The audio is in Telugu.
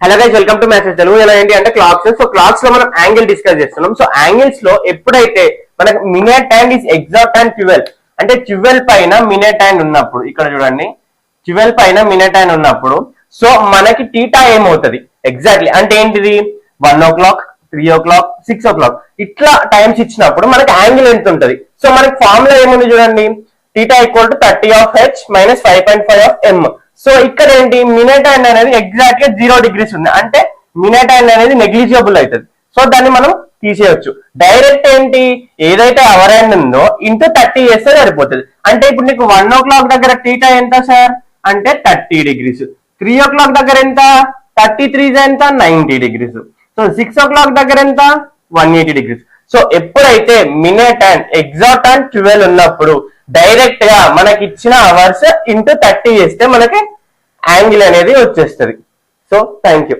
Hello guys, welcome to maths Telugu. ఇలా ఏంటి అంటే క్లాక్స్. సో క్లాక్స్ లో మనం యాంగిల్ డిస్కస్ చేస్తున్నాం. సో యాంగిల్స్ లో ఎప్పుడైతే మనకు minute hand is exact and 12 అంటే 12 పైన మినిట్ హ్యాండ్ ఉన్నప్పుడు, ఇక్కడ చూడండి 12 పైన మినిట్ హ్యాండ్ ఉన్నప్పుడు సో మనకి టీటా ఏమవుతుంది ఎగ్జాక్ట్లీ అంటే ఏంటిది 1 o'clock 3 o'clock 6 o'clock ఇట్లా టైమ్స్ ఇచ్చినప్పుడు మనకి యాంగిల్ ఎంత ఉంటుంది. సో మనకి ఫార్ములా ఏముంది చూడండి, theta equal to 30 of h minus 5.5 of m. So ఇక్కడ ఏంటి మినిట్ హ్యాండ్ అనేది ఎగ్జాక్ట్ గా 0 degrees ఉంది అంటే మినిట్ హ్యాండ్ అనేది నెగ్లిజిబుల్ అవుతుంది. సో దాన్ని మనం తీసేయచ్చు. డైరెక్ట్ ఏంటి ఏదైతే అవర్ హ్యాండ్ ఉందో ఇంటూ 30 చేస్తే సరిపోతుంది. అంటే ఇప్పుడు నీకు 1 o'clock దగ్గర టీటా ఎంత సార్ అంటే 30 degrees, 3 o'clock దగ్గర ఎంత 33 ఎంత 90 degrees, సో 6 o'clock దగ్గర ఎంత 180 degrees. సో ఎప్పుడైతే మినిట్ అండ్ ఎగ్జాక్ట్ అండ్ 12 ఉన్నప్పుడు డైరెక్ట్ గా మనకి ఇచ్చిన అవర్స్ ఇంటూ 30 చేస్తే మనకి యాంగిల్ అనేది వచ్చేస్తుంది. So thank you.